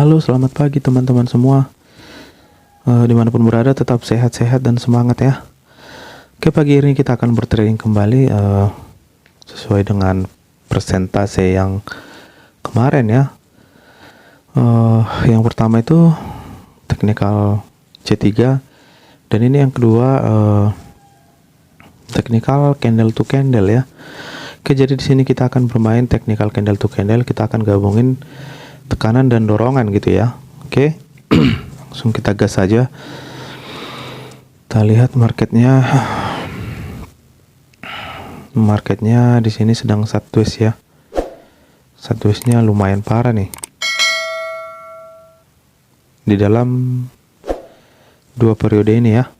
Halo, selamat pagi teman-teman semua. Dimanapun berada, tetap sehat-sehat dan semangat ya. Oke, pagi ini kita akan bertrading kembali sesuai dengan persentase yang kemarin ya. Yang pertama itu teknikal C3, dan ini yang kedua teknikal candle to candle ya. Oke, jadi di sini kita akan bermain teknikal candle to candle. Kita akan gabungin tekanan dan dorongan gitu ya. Oke. Langsung kita gas saja. Kita lihat marketnya di sini sedang sideways ya. Sidewaysnya lumayan parah nih di dalam dua periode ini ya.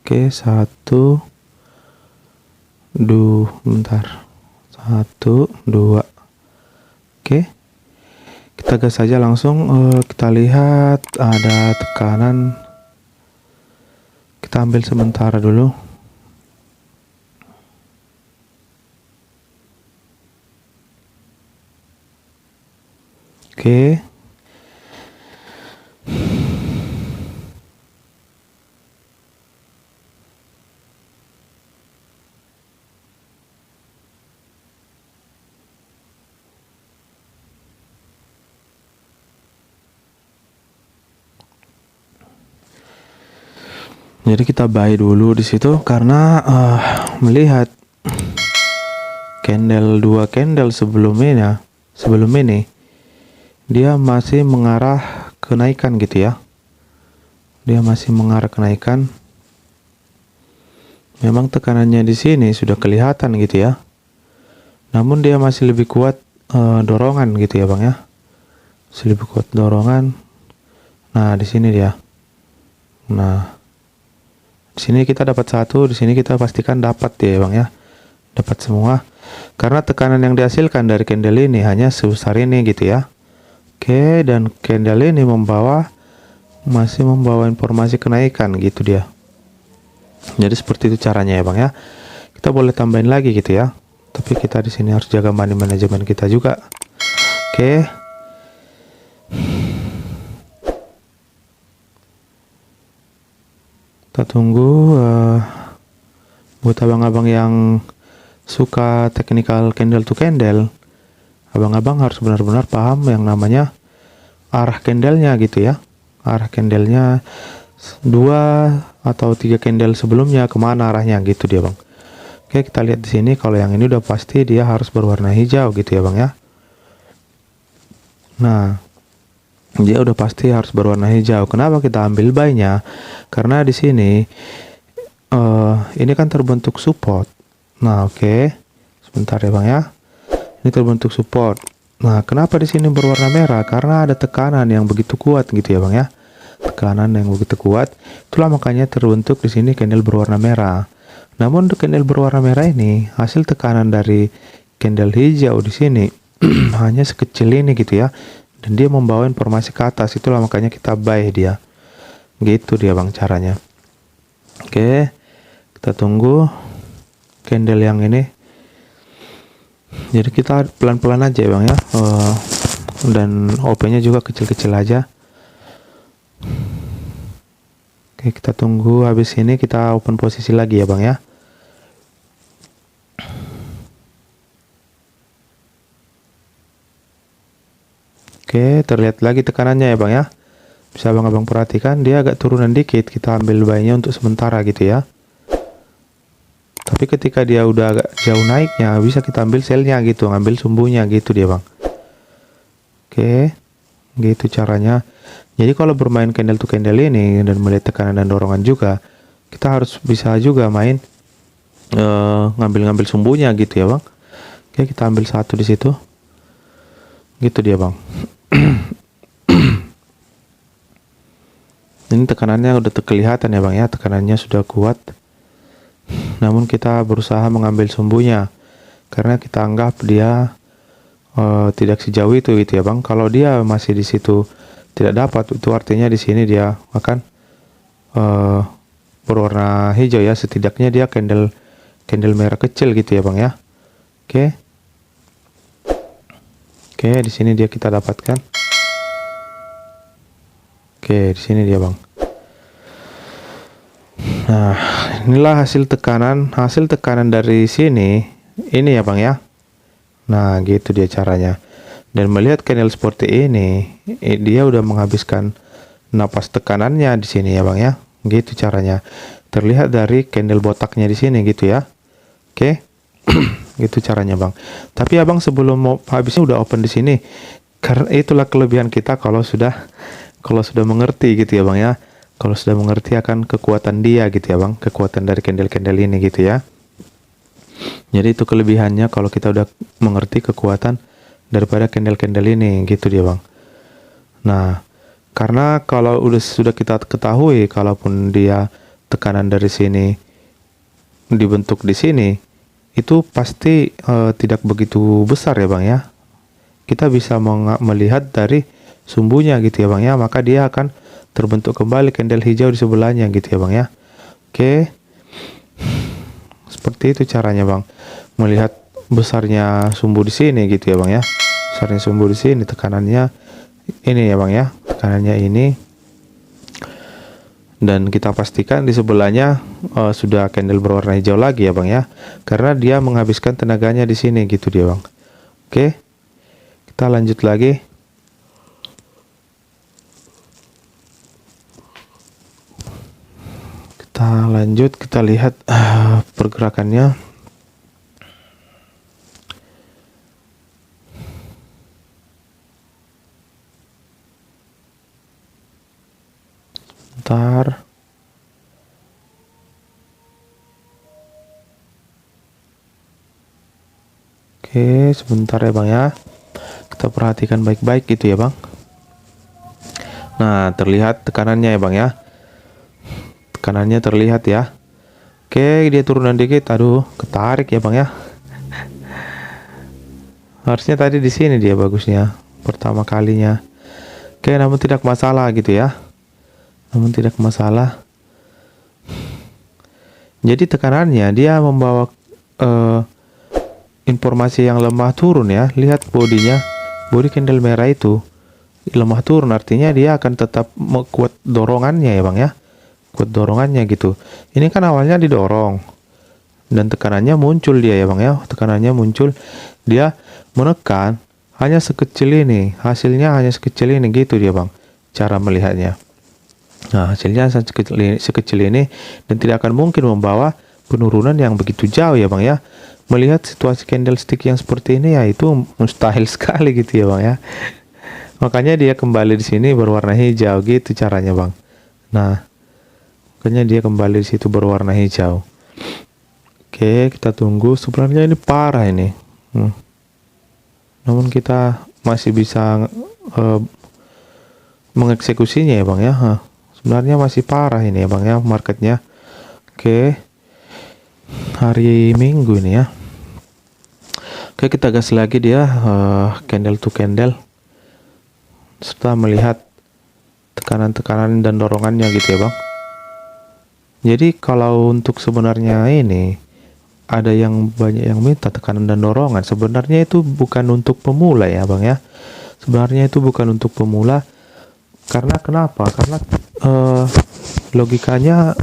Oke, bentar. 1, 2. Oke. Kita gas saja langsung. Kita lihat ada tekanan. Kita ambil sementara dulu. Oke. Jadi kita buy dulu di situ karena melihat dua candle sebelum ini dia masih mengarah kenaikan gitu ya. Dia masih mengarah kenaikan. Memang tekanannya di sini sudah kelihatan gitu ya. Namun dia masih lebih kuat dorongan gitu ya, Bang ya. Masih lebih kuat dorongan. Nah, di sini dia. Nah, di sini kita dapat satu, di sini kita pastikan dapat ya, Bang ya. Dapat semua. Karena tekanan yang dihasilkan dari candle ini hanya sebesar ini gitu ya. Oke, dan candle ini masih membawa informasi kenaikan gitu dia. Jadi seperti itu caranya ya, Bang ya. Kita boleh tambahin lagi gitu ya. Tapi kita di sini harus jaga money management kita juga. Oke. Kita tunggu buat abang-abang yang suka technical candle to candle. Abang-abang harus benar-benar paham yang namanya arah candlenya gitu ya. Arah candlenya 2 atau 3 candle sebelumnya kemana arahnya gitu dia, Bang. Oke, kita lihat di sini kalau yang ini udah pasti dia harus berwarna hijau gitu ya, Bang ya. Nah, dia udah pasti harus berwarna hijau. Kenapa kita ambil buy-nya? Karena di sini ini kan terbentuk support. Nah, oke. Sebentar ya, Bang ya. Ini terbentuk support. Nah, kenapa di sini berwarna merah? Karena ada tekanan yang begitu kuat gitu ya, Bang ya. Tekanan yang begitu kuat. Itulah makanya terbentuk di sini candle berwarna merah. Namun candle berwarna merah ini hasil tekanan dari candle hijau di sini hanya sekecil ini gitu ya. Dan dia membawa informasi ke atas. Itulah makanya kita buy dia. Gitu dia, Bang, caranya. Oke. Kita tunggu candle yang ini. Jadi kita pelan-pelan aja ya, Bang ya. Dan OP-nya juga kecil-kecil aja. Oke, kita tunggu habis ini kita open posisi lagi ya, Bang ya. Oke, terlihat lagi tekanannya ya, Bang ya. Bisa abang-abang perhatikan dia agak turunan dikit. Kita ambil buy-nya untuk sementara gitu ya. Tapi ketika dia udah agak jauh naiknya, bisa kita ambil sell-nya gitu, ngambil sumbunya gitu dia, Bang. Oke, gitu caranya. Jadi kalau bermain candle to candle ini dan melihat tekanan dan dorongan juga, kita harus bisa juga main ngambil sumbunya gitu ya, Bang. Oke, kita ambil satu di situ. Gitu dia, Bang. Ini tekanannya udah kelihatan ya, Bang ya. Tekanannya sudah kuat. Namun kita berusaha mengambil sumbunya karena kita anggap dia tidak sejauh itu gitu ya, Bang. Kalau dia masih di situ tidak dapat, itu artinya di sini dia akan berwarna hijau ya. Setidaknya dia candle merah kecil gitu ya, Bang ya. Oke, di sini dia kita dapatkan. Oke, di sini dia bang. Nah, inilah hasil tekanan dari sini. Ini ya bang ya. Nah, gitu dia caranya. Dan melihat candle seperti ini, dia udah menghabiskan napas tekanannya di sini ya bang ya. Gitu caranya. Terlihat dari candle botaknya di sini gitu ya. Oke. Gitu caranya bang. Tapi abang sebelum mau habisnya udah open di sini. Karena itulah kelebihan kita kalau sudah mengerti gitu ya bang ya. Kalau sudah mengerti akan kekuatan dia gitu ya bang. Kekuatan dari candle-candle ini gitu ya. Jadi itu kelebihannya kalau kita udah mengerti kekuatan daripada candle-candle ini gitu dia bang. Nah, karena kalau sudah kita ketahui kalaupun dia tekanan dari sini dibentuk di sini, itu pasti tidak begitu besar ya bang ya. Kita bisa melihat dari sumbunya gitu ya bang ya, maka dia akan terbentuk kembali candle hijau di sebelahnya gitu ya bang ya. Oke, seperti itu caranya bang, melihat besarnya sumbu di sini gitu ya bang ya. Besarnya sumbu di sini, tekanannya ini ya bang ya, tekanannya ini. Dan kita pastikan di sebelahnya sudah candle berwarna hijau lagi ya bang ya, karena dia menghabiskan tenaganya di sini gitu dia bang. Oke, kita lanjut lagi. Kita lihat pergerakannya. Sebentar. Oke, sebentar ya bang ya. Kita perhatikan baik-baik gitu ya bang. Nah, terlihat tekanannya ya bang ya. Tekanannya terlihat ya. Oke, dia turunan dikit. Aduh, ketarik ya bang ya. Harusnya tadi di sini dia bagusnya pertama kalinya. Oke, namun tidak masalah gitu ya. Namun tidak masalah. Jadi tekanannya dia membawa informasi yang lemah turun ya. Lihat bodinya, body candle merah itu lemah turun, artinya dia akan tetap kuat dorongannya ya bang ya. Kuat dorongannya gitu. Ini kan awalnya didorong dan tekanannya muncul dia ya bang ya. Tekanannya muncul, dia menekan hanya sekecil ini, hasilnya hanya sekecil ini gitu dia bang, cara melihatnya. Nah, hasilnya sekecil ini dan tidak akan mungkin membawa penurunan yang begitu jauh ya bang ya. Melihat situasi candlestick yang seperti ini ya itu mustahil sekali gitu ya bang ya. Makanya dia kembali di sini berwarna hijau gitu caranya bang. Nah, makanya dia kembali di situ berwarna hijau. Oke, kita tunggu. Sebenarnya ini parah ini. Namun kita masih bisa mengeksekusinya ya bang ya. Sebenarnya masih parah ini ya bang ya marketnya. Oke, hari Minggu ini ya. Oke, kita gas lagi dia candle to candle serta melihat tekanan-tekanan dan dorongannya gitu ya bang. Jadi kalau untuk sebenarnya ini ada yang banyak yang minta tekanan dan dorongan, sebenarnya itu bukan untuk pemula ya bang ya. Sebenarnya itu bukan untuk pemula. Karena kenapa? Karena logikanya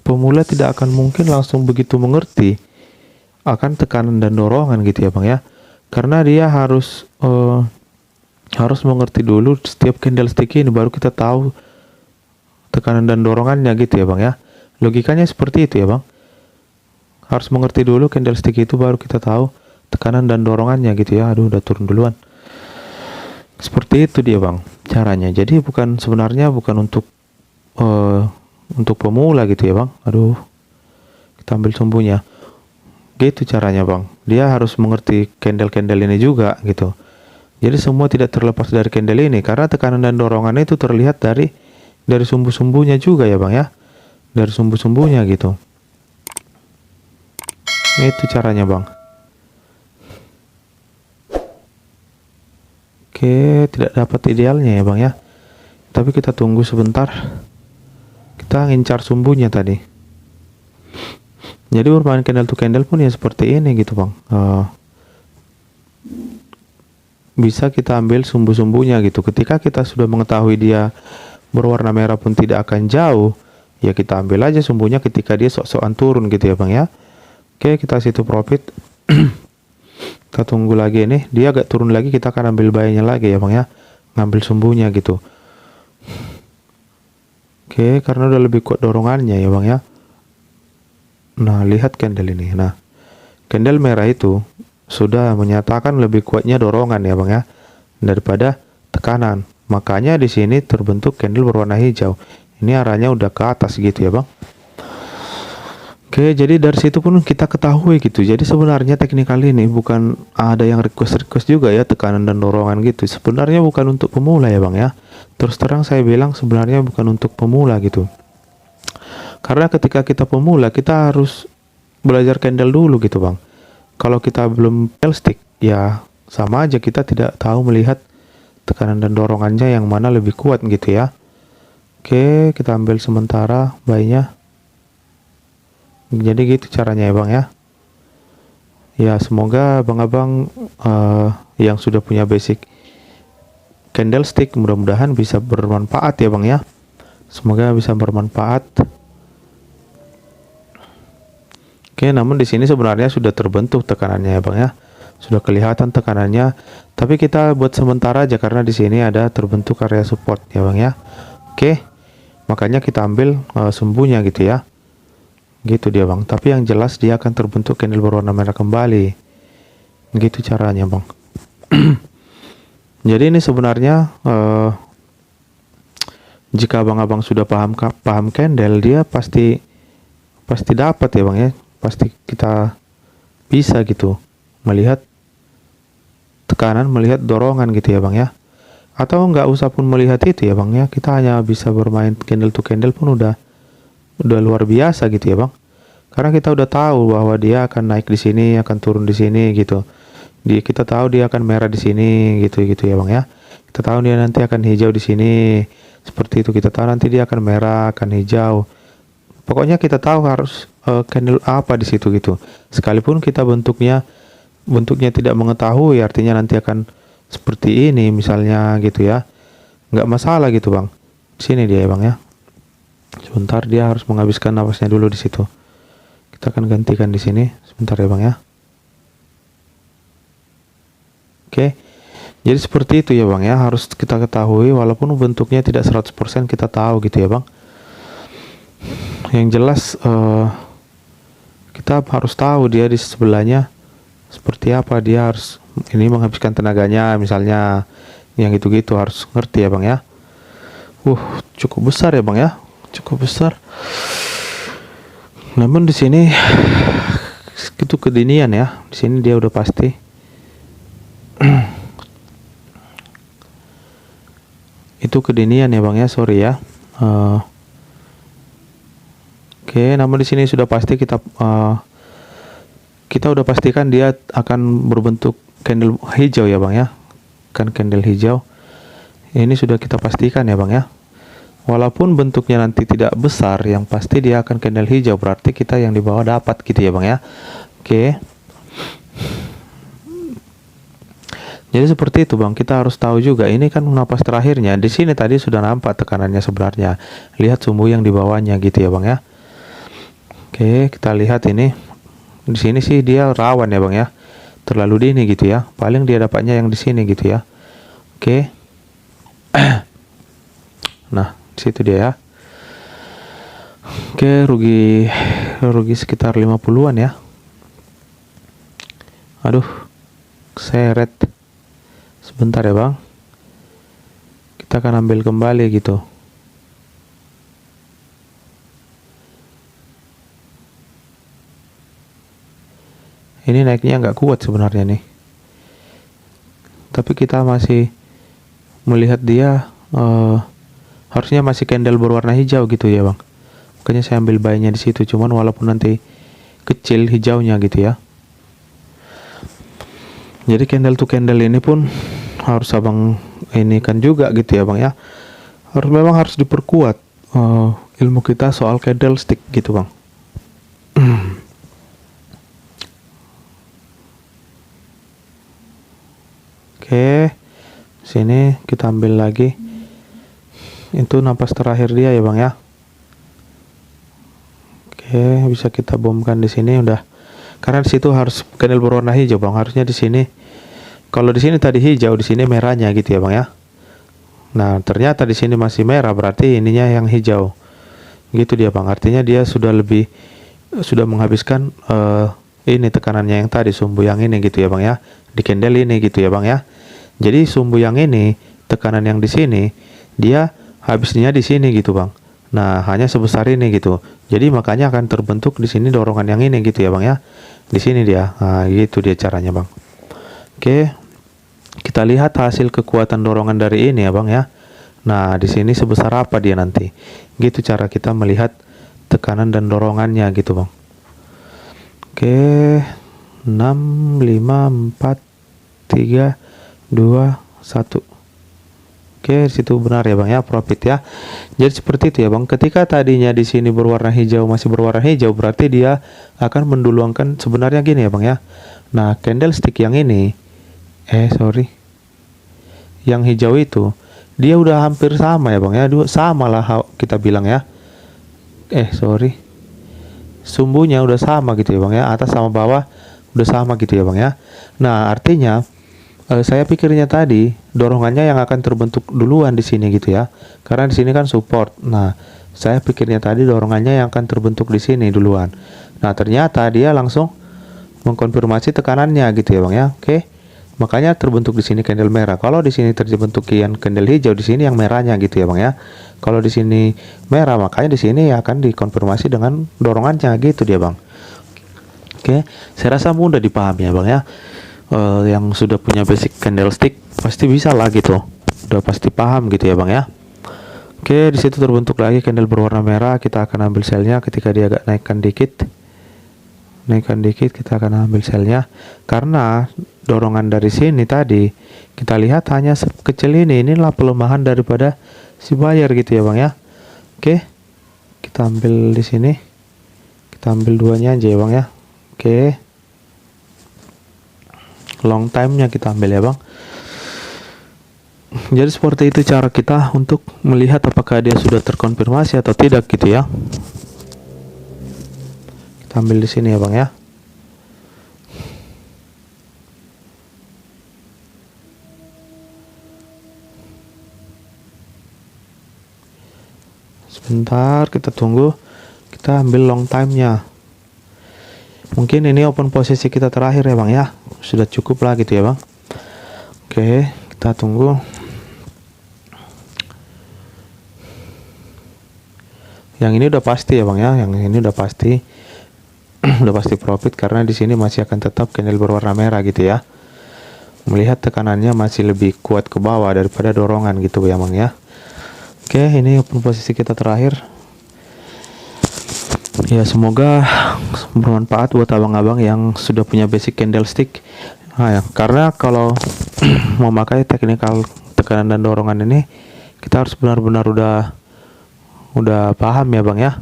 pemula tidak akan mungkin langsung begitu mengerti akan tekanan dan dorongan gitu ya bang ya. Karena dia harus mengerti dulu setiap candlestick ini, baru kita tahu tekanan dan dorongannya gitu ya bang ya. Logikanya seperti itu ya bang. Harus mengerti dulu candlestick itu baru kita tahu tekanan dan dorongannya gitu ya. Aduh, udah turun duluan. Seperti itu dia bang caranya. Jadi sebenarnya bukan untuk pemula gitu ya bang. Aduh, kita ambil sumbunya. Gitu caranya bang. Dia harus mengerti candle-candle ini juga gitu. Jadi semua tidak terlepas dari candle ini, karena tekanan dan dorongan itu terlihat dari sumbu-sumbunya juga ya bang ya. Dari sumbu-sumbunya gitu. Itu caranya bang. Oke, tidak dapat idealnya ya bang ya. Tapi kita tunggu sebentar. Kita ngincar sumbunya tadi. Jadi bermain candle to candle pun ya seperti ini gitu bang. Bisa kita ambil sumbu-sumbunya gitu. Ketika kita sudah mengetahui dia berwarna merah pun tidak akan jauh, ya kita ambil aja sumbunya ketika dia sok-sokan turun gitu ya bang ya. Oke, kita situ profit. Kita tunggu lagi nih, dia agak turun lagi, kita akan ambil buy-nya lagi ya bang ya, ngambil sumbunya gitu. Oke, karena udah lebih kuat dorongannya ya bang ya. Nah, lihat candle ini. Nah, candle merah itu sudah menyatakan lebih kuatnya dorongan ya bang ya daripada tekanan. Makanya di sini terbentuk candle berwarna hijau. Ini arahnya udah ke atas gitu ya bang. Oke, jadi dari situ pun kita ketahui gitu. Jadi sebenarnya teknik kali ini bukan ada yang request juga ya, tekanan dan dorongan gitu. Sebenarnya bukan untuk pemula ya bang ya. Terus terang saya bilang sebenarnya bukan untuk pemula gitu. Karena ketika kita pemula, kita harus belajar candle dulu gitu bang. Kalau kita belum candlestick, ya sama aja kita tidak tahu melihat tekanan dan dorongannya yang mana lebih kuat gitu ya. Oke, kita ambil sementara buy-nya. Jadi gitu caranya ya bang ya. Ya semoga abang-abang yang sudah punya basic candlestick mudah-mudahan bisa bermanfaat ya bang ya. Semoga bisa bermanfaat. Oke, namun di sini sebenarnya sudah terbentuk tekanannya ya bang ya, sudah kelihatan tekanannya. Tapi kita buat sementara aja karena di sini ada terbentuk area support ya bang ya. Oke, makanya kita ambil sumbunya gitu ya, gitu dia bang. Tapi yang jelas dia akan terbentuk candle berwarna merah kembali, gitu caranya bang. Jadi ini sebenarnya jika abang-abang sudah paham candle, dia pasti dapat ya bang ya. Pasti kita bisa gitu melihat tekanan, melihat dorongan gitu ya bang ya. Atau nggak usah pun melihat itu ya bang ya, kita hanya bisa bermain candle to candle pun udah luar biasa gitu ya bang. Karena kita udah tahu bahwa dia akan naik di sini, akan turun di sini gitu. Kita tahu dia akan merah di sini gitu ya bang ya. Kita tahu dia nanti akan hijau di sini, seperti itu. Kita tahu nanti dia akan merah, akan hijau. Pokoknya kita tahu harus candle apa di situ gitu. Sekalipun kita bentuknya tidak mengetahui, artinya nanti akan seperti ini misalnya gitu ya. Nggak masalah gitu bang. Sini dia ya bang ya. Sebentar, dia harus menghabiskan nafasnya dulu di situ. Kita akan gantikan di sini. Sebentar ya bang ya. Oke. Jadi seperti itu ya bang ya. Harus kita ketahui walaupun bentuknya tidak 100% kita tahu gitu ya bang. Yang jelas kita harus tahu dia di sebelahnya seperti apa, dia harus ini menghabiskan tenaganya misalnya, yang gitu-gitu harus ngerti ya bang ya. Cukup besar ya bang ya, cukup besar. Namun di sini itu kedinian ya, di sini dia udah pasti. Itu kedinian ya bang ya, sorry ya. Oke, namun di sini sudah pasti kita udah pastikan dia akan berbentuk candle hijau ya bang ya, kan candle hijau. Ini sudah kita pastikan ya bang ya. Walaupun bentuknya nanti tidak besar, yang pasti dia akan candle hijau, berarti kita yang di bawah dapat gitu ya bang ya. Oke. Jadi seperti itu bang, kita harus tahu juga ini kan napas terakhirnya. Di sini tadi sudah nampak tekanannya sebenarnya. Lihat sumbu yang di bawahnya gitu ya bang ya. Oke, kita lihat ini. Di sini sih dia rawan ya bang ya. Terlalu dini gitu ya. Paling dia dapatnya yang di sini gitu ya. Oke. Nah, di situ dia ya. Oke, rugi sekitar 50-an ya. Aduh, seret. Sebentar ya bang. Kita akan ambil kembali gitu. Ini naiknya nggak kuat sebenarnya nih. Tapi kita masih melihat dia harusnya masih candle berwarna hijau gitu ya bang. Makanya saya ambil buy-nya di situ. Cuman walaupun nanti kecil hijaunya gitu ya. Jadi candle to candle ini pun harus abang ini kan juga gitu ya bang ya. Memang harus diperkuat ilmu kita soal candlestick gitu bang. Oke, sini kita ambil lagi. Itu napas terakhir dia ya bang ya. Oke, bisa kita bomkan di sini udah. Karena di situ harus candle berwarna hijau bang. Harusnya di sini. Kalau di sini tadi hijau, di sini merahnya gitu ya bang ya. Nah ternyata di sini masih merah, berarti ininya yang hijau. Gitu dia bang. Artinya dia sudah menghabiskan ini tekanannya yang tadi, sumbu yang ini gitu ya bang ya. Di candle ini gitu ya bang ya. Jadi sumbu yang ini, tekanan yang di sini, dia habisnya di sini gitu bang. Nah hanya sebesar ini gitu. Jadi makanya akan terbentuk di sini dorongan yang ini gitu ya bang ya. Di sini dia. Nah gitu dia caranya bang. Oke, kita lihat hasil kekuatan dorongan dari ini ya bang ya. Nah di sini sebesar apa dia nanti. Gitu cara kita melihat tekanan dan dorongannya gitu bang. Oke, 6, 5, 4, 3, 2, 1. Oke, situ benar ya bang ya, profit ya. Jadi seperti itu ya bang. Ketika tadinya di sini berwarna hijau, masih berwarna hijau, berarti dia akan menduluangkan sebenarnya gini ya bang ya. Nah, candlestick yang ini, yang hijau itu, dia udah hampir sama ya bang ya. Sama lah kita bilang ya. Sumbunya udah sama gitu ya bang ya. Atas sama bawah udah sama gitu ya bang ya. Nah, artinya saya pikirnya tadi dorongannya yang akan terbentuk duluan di sini gitu ya, karena di sini kan support. Nah saya pikirnya tadi dorongannya yang akan terbentuk di sini duluan. Nah ternyata dia langsung mengkonfirmasi tekanannya gitu ya bang ya. Oke, makanya terbentuk di sini candle merah. Kalau di sini terbentuk yang candle hijau, di sini yang merahnya gitu ya bang ya. Kalau di sini merah, makanya di sini akan dikonfirmasi dengan dorongannya gitu dia bang. Oke, saya rasa mudah dipahami ya bang ya. Yang sudah punya basic candlestick pasti bisa lah gitu, udah pasti paham gitu ya bang ya. Oke, di situ terbentuk lagi candle berwarna merah. Kita akan ambil selnya ketika dia agak naikkan dikit, kita akan ambil selnya karena dorongan dari sini tadi kita lihat hanya sekecil ini. Inilah pelemahan daripada si buyer gitu ya bang ya. Oke, kita ambil di sini, kita ambil duanya aja ya bang ya. Oke, long time-nya kita ambil ya bang. Jadi seperti itu cara kita untuk melihat apakah dia sudah terkonfirmasi atau tidak gitu ya. Kita ambil di sini ya bang ya. Sebentar kita tunggu, kita ambil long time-nya. Mungkin ini open posisi kita terakhir ya bang ya. Sudah cukup lah gitu ya bang. Oke, kita tunggu. Yang ini udah pasti ya bang ya. Yang ini udah pasti udah pasti profit karena di sini masih akan tetap candle berwarna merah gitu ya. Melihat tekanannya masih lebih kuat ke bawah daripada dorongan gitu ya bang ya. Oke, ini open posisi kita terakhir. Ya semoga bermanfaat buat abang-abang yang sudah punya basic candlestick. Nah ya, karena kalau memakai teknikal tekanan dan dorongan ini kita harus benar-benar udah paham ya bang ya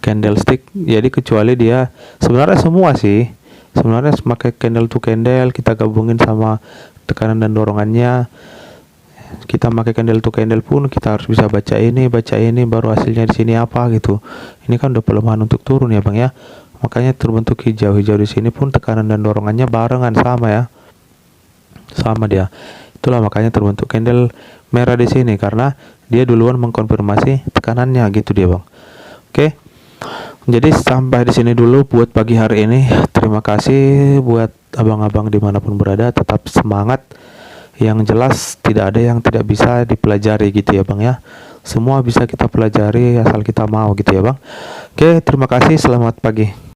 candlestick. Jadi kecuali dia sebenarnya semua sih, sebenarnya pakai candle to candle kita gabungin sama tekanan dan dorongannya. Kita pakai candle to candle pun kita harus bisa baca ini baru hasilnya di sini apa gitu. Ini kan udah pelemahan untuk turun ya bang ya. Makanya terbentuk hijau di sini pun tekanan dan dorongannya barengan sama ya. Sama dia. Itulah makanya terbentuk candle merah di sini karena dia duluan mengkonfirmasi tekanannya gitu dia bang. Oke. Jadi sampai di sini dulu buat pagi hari ini. Terima kasih buat abang-abang dimanapun berada, tetap semangat. Yang jelas tidak ada yang tidak bisa dipelajari gitu ya bang ya. Semua bisa kita pelajari asal kita mau gitu ya bang. Oke, terima kasih, selamat pagi.